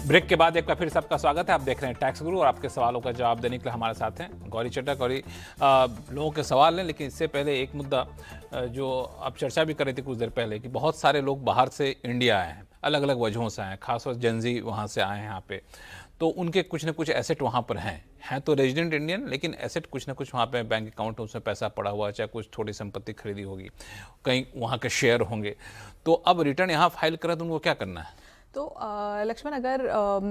Break के बाद एक बार फिर सबका स्वागत है। आप देख रहे हैं टैक्स गुरु और आपके सवालों का जवाब देने के लिए हमारे साथ हैं गौरी चड्ढा। गौरी, लोगों के सवाल हैं, लेकिन इससे पहले एक मुद्दा जो आप चर्चा भी कर रहे थे कुछ देर पहले कि बहुत सारे लोग बाहर से इंडिया आए हैं, अलग अलग वजहों से आए हैं, खासतौर से जेनजी वहाँ से आए हैं यहाँ पे, तो उनके कुछ ना कुछ एसेट वहाँ पर हैं तो रेजिडेंट इंडियन, लेकिन एसेट कुछ ना कुछ वहाँ पे बैंक अकाउंट उसमें पैसा पड़ा हुआ है, चाहे कुछ थोड़ी संपत्ति खरीदी होगी, कहीं वहाँ के शेयर होंगे, तो अब रिटर्न यहाँ फाइल करें तो उनको क्या करना है? तो लक्ष्मण, अगर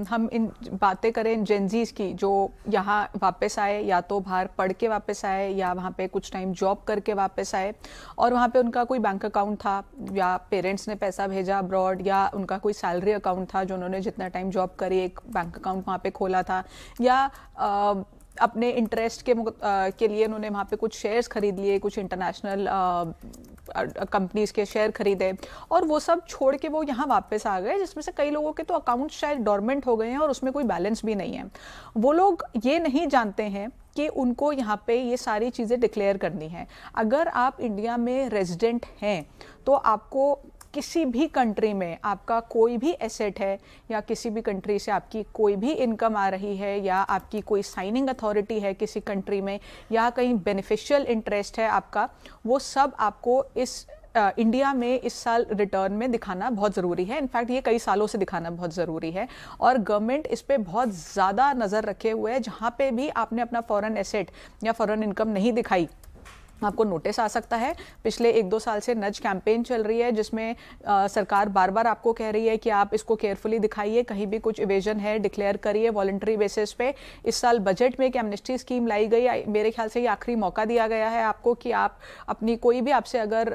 हम इन बातें करें जेनजीज की जो यहाँ वापस आए, या तो बाहर पढ़ के वापस आए या वहाँ पे कुछ टाइम जॉब करके वापस आए और वहाँ पे उनका कोई बैंक अकाउंट था या पेरेंट्स ने पैसा भेजा अब्रॉड, या उनका कोई सैलरी अकाउंट था जो उन्होंने जितना टाइम जॉब करी एक बैंक अकाउंट वहाँ पे खोला था, या अपने इंटरेस्ट के लिए उन्होंने वहाँ पे कुछ शेयर्स खरीद लिए, कुछ इंटरनेशनल कंपनीज के शेयर खरीदे और वो सब छोड़ के वो यहाँ वापस आ गए, जिसमें से कई लोगों के तो अकाउंट शायद डोरमेंट हो गए हैं और उसमें कोई बैलेंस भी नहीं है। वो लोग ये नहीं जानते हैं कि उनको यहाँ पे ये सारी चीज़ें डिक्लेयर करनी है। अगर आप इंडिया में रेजिडेंट हैं तो आपको किसी भी कंट्री में आपका कोई भी एसेट है या किसी भी कंट्री से आपकी कोई भी इनकम आ रही है या आपकी कोई साइनिंग अथॉरिटी है किसी कंट्री में या कहीं बेनिफिशियल इंटरेस्ट है आपका, वो सब आपको इस इंडिया में इस साल रिटर्न में दिखाना बहुत ज़रूरी है। इनफैक्ट ये कई सालों से दिखाना बहुत ज़रूरी है और गवर्नमेंट इस पे बहुत ज़्यादा नज़र रखे हुए है। जहाँ पे भी आपने अपना फॉरेन एसेट या फॉरेन इनकम नहीं दिखाई, आपको नोटिस आ सकता है। पिछले 1-2 साल से नज कैंपेन चल रही है जिसमें सरकार बार बार आपको कह रही है कि आप इसको केयरफुली दिखाइए, कहीं भी कुछ इवेजन है डिक्लेयर करिए वॉलंटरी बेसिस पे। इस साल बजट में एक एमनेस्टी स्कीम लाई गई, मेरे ख्याल से ये आखिरी मौका दिया गया है आपको कि आप अपनी कोई भी आपसे अगर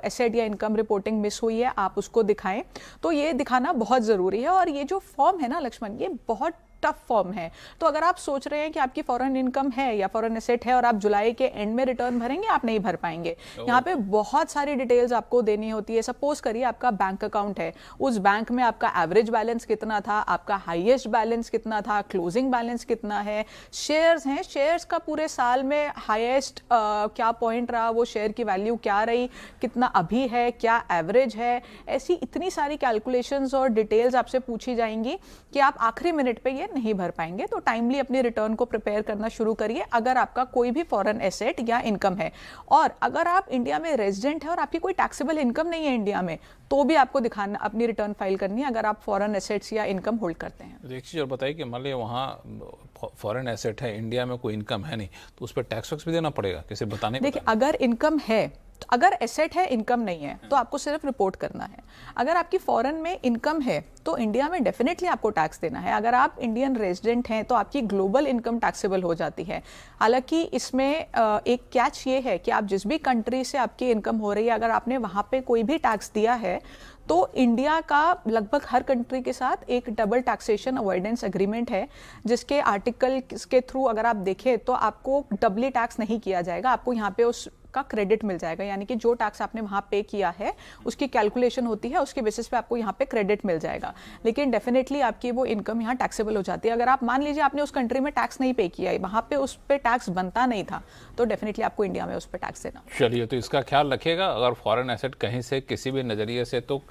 एसेट या इनकम रिपोर्टिंग मिस हुई है आप उसको दिखाएं। तो ये दिखाना बहुत ज़रूरी है और ये जो फॉर्म है ना लक्ष्मण, ये बहुत टफ फॉर्म है। तो अगर आप सोच रहे हैं कि आपकी फॉरेन इनकम है या फॉरेन एसेट है और आप जुलाई के एंड में रिटर्न भरेंगे, आप नहीं भर पाएंगे। यहाँ पे बहुत सारी डिटेल्स आपको देनी होती है। सपोज करिए आपका बैंक अकाउंट है, उस बैंक में आपका एवरेज बैलेंस कितना था, आपका हाईएस्ट बैलेंस कितना था, क्लोजिंग बैलेंस कितना है, शेयर्स हैं, शेयर्स का पूरे साल में हाईएस्ट क्या पॉइंट रहा, वो शेयर की वैल्यू क्या रही, कितना अभी है, क्या एवरेज है, ऐसी इतनी सारी कैलकुलेशंस और डिटेल्स आपसे पूछी जाएंगी कि आप आखिरी मिनट पे ये नहीं भर पाएंगे। तो टाइमली अपनी रिटर्न को प्रिपेयर करना शुरू करिए अगर आपका कोई भी फॉरेन एसेट या इनकम है। और अगर आप इंडिया में रेजिडेंट है और आपकी कोई टैक्सेबल इनकम नहीं है इंडिया में, तो भी आपको दिखाना, अपनी रिटर्न फाइल करनी है अगर आप फॉरेन एसेट्स या इनकम होल्ड करते हैं। एक चीज़ और बताइए कि मान लीजिए वहाँ फॉरेन एसेट है, इंडिया में कोई इनकम है नहीं, तो उस पर टैक्स वैक्स भी देना पड़ेगा? किसी बताने? देखिए, अगर इनकम है, अगर एसेट है इनकम नहीं है तो आपको सिर्फ रिपोर्ट करना है। अगर आपकी फॉरेन में इनकम है तो इंडिया में डेफिनेटली आपको टैक्स देना है। अगर आप इंडियन रेजिडेंट हैं तो आपकी ग्लोबल इनकम टैक्सेबल हो जाती है। हालांकि इसमें एक कैच ये है कि आप जिस भी कंट्री से आपकी इनकम हो रही है, अगर आपने वहाँ पे कोई भी टैक्स दिया है तो इंडिया का लगभग हर कंट्री के साथ एक डबल टैक्सेशन अवॉइडेंस एग्रीमेंट है, जिसके आर्टिकल के थ्रू अगर आप देखें तो आपको डबली टैक्स नहीं किया जाएगा, आपको यहाँ पे उसका क्रेडिट मिल जाएगा। यानी कि जो टैक्स आपने वहाँ पे किया है उसकी कैलकुलेशन होती है, उसके बेसिस पे आपको यहाँ पे क्रेडिट मिल जाएगा। लेकिन डेफिनेटली आपकी वो इनकम यहाँ टैक्सेबल हो जाती है। अगर आप मान लीजिए आपने उस कंट्री में टैक्स नहीं पे किया है, वहाँ पे उस पर टैक्स बनता नहीं था, तो डेफिनेटली आपको इंडिया में उस पर टैक्स देना। चलिए, तो इसका ख्याल रखिएगा। अगर फॉरेन एसेट कहीं से किसी भी नज़रिए से तो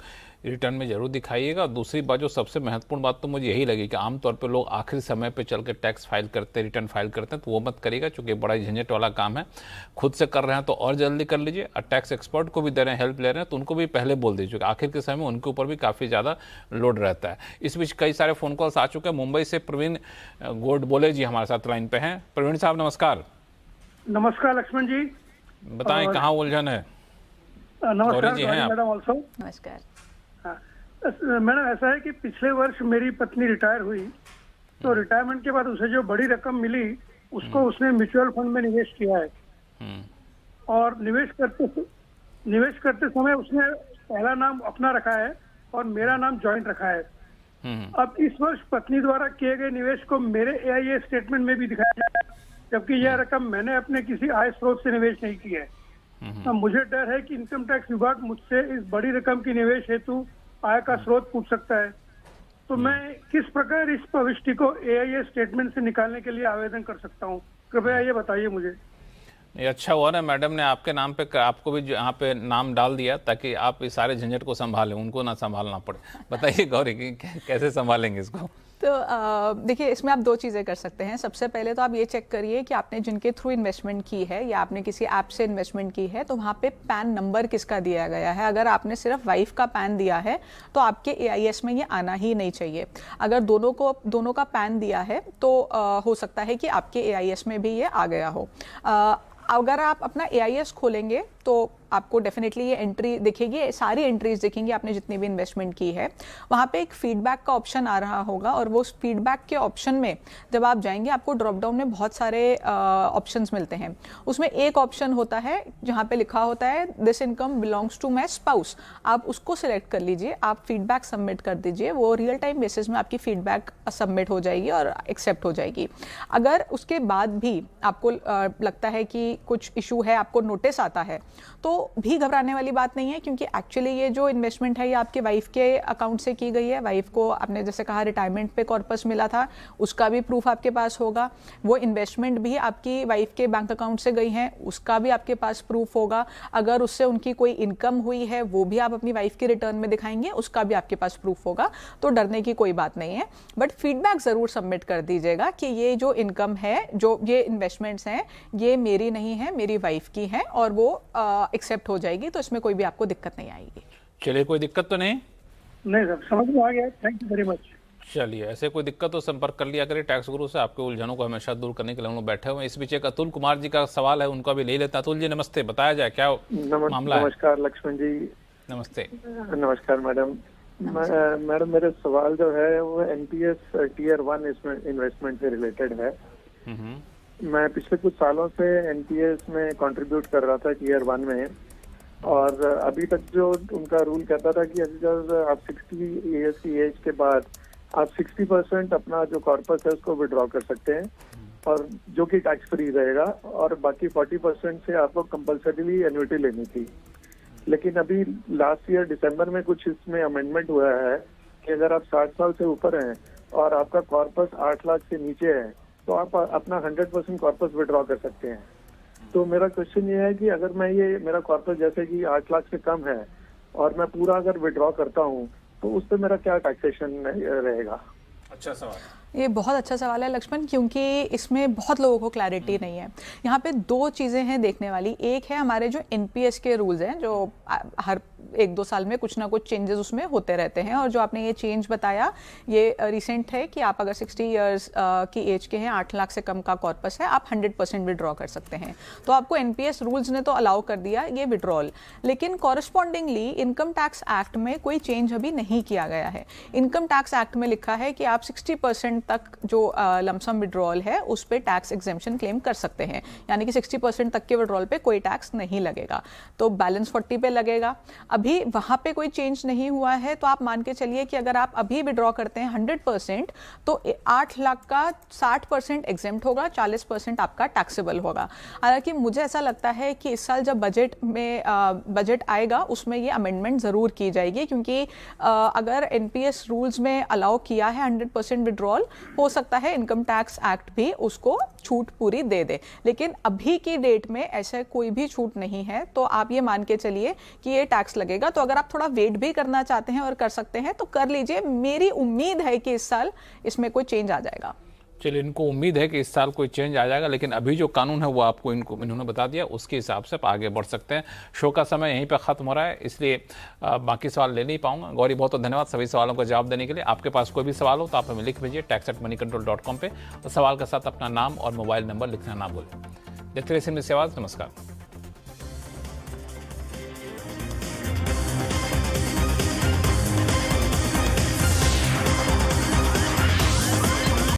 रिटर्न में जरूर दिखाइएगा। दूसरी बात, जो सबसे महत्वपूर्ण बात तो मुझे यही लगी कि आमतौर पे लोग आखिरी समय पे चल के टैक्स फाइल करते हैं, रिटर्न फाइल करते हैं, तो वो मत करिएगा क्योंकि बड़ा झंझट वाला काम है। खुद से कर रहे हैं तो और जल्दी कर लीजिए, और टैक्स एक्सपर्ट को भी दे रहे हैं, हेल्प ले रहे हैं, तो उनको भी पहले बोल दीजिए कि आखिर के समय में उनके ऊपर भी काफ़ी ज़्यादा लोड रहता है। इस बीच कई सारे फ़ोन कॉल्स आ चुके हैं। मुंबई से प्रवीण गोडबोले जी हमारे साथ लाइन पे हैं। प्रवीण साहब नमस्कार। नमस्कार लक्ष्मण जी, बताएं कहाँ उलझन है? नमस्कार जी हैं आप? Madam also. नमस्कार। मैडम, ऐसा है कि पिछले वर्ष मेरी पत्नी रिटायर हुई, तो रिटायरमेंट के बाद उसे जो बड़ी रकम मिली उसको उसने म्यूचुअल फंड में निवेश किया है और निवेश करते समय उसने पहला नाम अपना रखा है और मेरा नाम जॉइंट रखा है। अब इस वर्ष पत्नी द्वारा किए गए निवेश को मेरे AIA स्टेटमेंट में भी दिखाया जाए, जबकि यह रकम मैंने अपने किसी आय स्रोत से निवेश नहीं की है। अब मुझे डर है कि इनकम टैक्स विभाग मुझसे इस बड़ी रकम की निवेश हेतु आय का स्रोत पूछ सकता है, तो मैं किस प्रकार इस प्रविष्टि को AIA स्टेटमेंट से निकालने के लिए आवेदन कर सकता हूँ? कृपया ये बताइए मुझे। ये अच्छा हुआ ना मैडम ने आपके नाम पे, आपको भी यहाँ पे नाम डाल दिया ताकि आप इस सारे झंझट को संभालें, उनको ना संभालना पड़े। बताइए गौरी कि कैसे संभालेंगे इसको? तो देखिए, इसमें आप दो चीज़ें कर सकते हैं। सबसे पहले तो आप ये चेक करिए कि आपने जिनके थ्रू इन्वेस्टमेंट की है या आपने किसी ऐप से इन्वेस्टमेंट की है तो वहाँ पे पैन नंबर किसका दिया गया है। अगर आपने सिर्फ वाइफ का पैन दिया है तो आपके AIS में ये आना ही नहीं चाहिए। अगर दोनों का पैन दिया है तो हो सकता है कि आपके AIS में भी ये आ गया हो। अगर आप अपना AIS खोलेंगे तो आपको डेफिनेटली ये एंट्री दिखेगी, सारी एंट्रीज दिखेंगी आपने जितनी भी इन्वेस्टमेंट की है। वहाँ पे एक फीडबैक का ऑप्शन आ रहा होगा और वो उस फीडबैक के ऑप्शन में जब आप जाएंगे आपको ड्रॉप डाउन में बहुत सारे ऑप्शंस मिलते हैं। उसमें एक ऑप्शन होता है जहाँ पे लिखा होता है this income belongs to my spouse. आप उसको सिलेक्ट कर लीजिए, आप फीडबैक सबमिट कर दीजिए, वो रियल टाइम बेसिस में आपकी फीडबैक सबमिट हो जाएगी और एक्सेप्ट हो जाएगी। अगर उसके बाद भी आपको लगता है कि कुछ इशू है, आपको नोटिस आता है, तो भी घबराने वाली बात नहीं है, क्योंकि एक्चुअली ये जो इन्वेस्टमेंट है ये आपके वाइफ के अकाउंट से की गई है। वाइफ को आपने जैसे कहा रिटायरमेंट पे कॉर्पस मिला था, उसका भी प्रूफ आपके पास होगा। वो इन्वेस्टमेंट भी आपकी वाइफ के बैंक अकाउंट से गई है, उसका भी आपके पास प्रूफ होगा। अगर उससे उनकी कोई इनकम हुई है वो भी आप अपनी वाइफ के रिटर्न में दिखाएंगे, उसका भी आपके पास प्रूफ होगा। तो डरने की कोई बात नहीं है, बट फीडबैक ज़रूर सबमिट कर दीजिएगा कि ये जो इनकम है, जो ये इन्वेस्टमेंट्स हैं, ये मेरी नहीं है, मेरी वाइफ की है और वो एक्सेप्ट हो जाएगी। तो इसमें कोई भी आपको दिक्कत नहीं आएगी। चलिए, कोई दिक्कत तो नहीं? नहीं सर, समझ में आ गया। Thank you very much. चलिए, ऐसे कोई दिक्कत तो संपर्क कर लिया करिए टैक्स गुरु से। आपके उलझनों को हमेशा दूर करने के लिए हम लोग बैठे हुए हैं। इस बीच एक अतुल कुमार जी का सवाल है, उनका भी ले लेते हैं। अतुल जी नमस्ते, बताया जाए क्या मामला है? नमस्कार लक्ष्मण जी। नमस्ते। नमस्कार मैडम। मैडम, मेरे सवाल जो है वो NPS Tier 1 इसमें इन्वेस्टमेंट से रिलेटेड है। मैं पिछले कुछ सालों से NPS में कंट्रीब्यूट कर रहा था Tier 1 में, और अभी तक जो उनका रूल कहता था कि अगर आप 60 ईयर्स की एज के बाद आप 60% अपना जो कॉर्पस है उसको विड्रॉ कर सकते हैं, और जो कि टैक्स फ्री रहेगा, और बाकी 40% से आपको कंपल्सरीली एन्युटी लेनी थी। लेकिन अभी लास्ट ईयर दिसंबर में कुछ इसमें अमेंडमेंट हुआ है कि अगर आप 60 साल से ऊपर हैं और आपका कॉर्पस 8 लाख से नीचे है तो आप अपना 100% कॉर्पस विड्रॉ कर सकते हैं। तो मेरा क्वेश्चन ये है कि अगर मैं ये मेरा कॉर्पस जैसे कि 8 लाख से कम है और मैं पूरा अगर विड्रॉ करता हूँ तो उस पर मेरा क्या टैक्सेशन रहेगा? अच्छा सवाल, ये बहुत अच्छा सवाल है लक्ष्मण, क्योंकि इसमें बहुत लोगों को क्लैरिटी नहीं है। यहाँ पे दो चीज़ें हैं देखने वाली। एक है हमारे जो NPS के रूल्स हैं, जो हर 1-2 साल में कुछ ना कुछ चेंजेस उसमें होते रहते हैं, और जो आपने ये चेंज बताया ये रिसेंट है कि आप अगर 60 इयर्स की एज के हैं, 8 लाख से कम का कॉर्पस है, आप 100% विड्रॉ कर सकते हैं। तो आपको NPS रूल्स ने तो अलाउ कर दिया ये विड्रॉल, लेकिन कॉरस्पॉन्डिंगली इनकम टैक्स एक्ट में कोई चेंज अभी नहीं किया गया है। इनकम टैक्स एक्ट में लिखा है कि आप 60% तक जो लमसम विड्रॉल है उस पे टैक्स एग्जेम्पशन क्लेम कर सकते हैं, यानी कि 60% तक के विड्रॉल पे कोई टैक्स नहीं लगेगा, तो बैलेंस 40 पे लगेगा। अभी वहाँ पे कोई चेंज नहीं हुआ है, तो आप मान के चलिए कि अगर आप अभी विड्रॉ करते हैं 100% तो 8 लाख का 60% एग्जेम्प्ट होगा, 40% आपका टैक्सेबल होगा। हालांकि मुझे ऐसा लगता है कि इस साल जब बजट आएगा उसमें ये अमेंडमेंट ज़रूर की जाएगी, क्योंकि अगर NPS रूल्स में अलाउ किया है 100% विड्रॉल, हो सकता है इनकम टैक्स एक्ट भी उसको छूट पूरी दे दे, लेकिन अभी की डेट में ऐसा कोई भी छूट नहीं है। तो आप ये मान के चलिए कि ये टैक्स लगेगा। तो अगर आप थोड़ा वेट भी करना चाहते हैं और कर सकते हैं तो कर लीजिए। मेरी उम्मीद है कि इस साल इसमें कोई चेंज आ जाएगा। चलिए, इनको उम्मीद है कि इस साल कोई चेंज आ जाएगा, लेकिन अभी जो कानून है वो आपको इन्होंने बता दिया, उसके हिसाब से आप आगे बढ़ सकते हैं। शो का समय यहीं पर खत्म हो रहा है, इसलिए बाकी सवाल ले नहीं पाऊंगा। गौरी, बहुत बहुत धन्यवाद सभी सवालों का जवाब देने के लिए। आपके पास कोई भी सवाल हो तो आप हमें लिख भेजिए tax@moneycontrol.com पे, और सवाल के साथ अपना नाम और मोबाइल नंबर लिखना ना भूलें। देखते रहिए सिंह सेवाज। नमस्कार।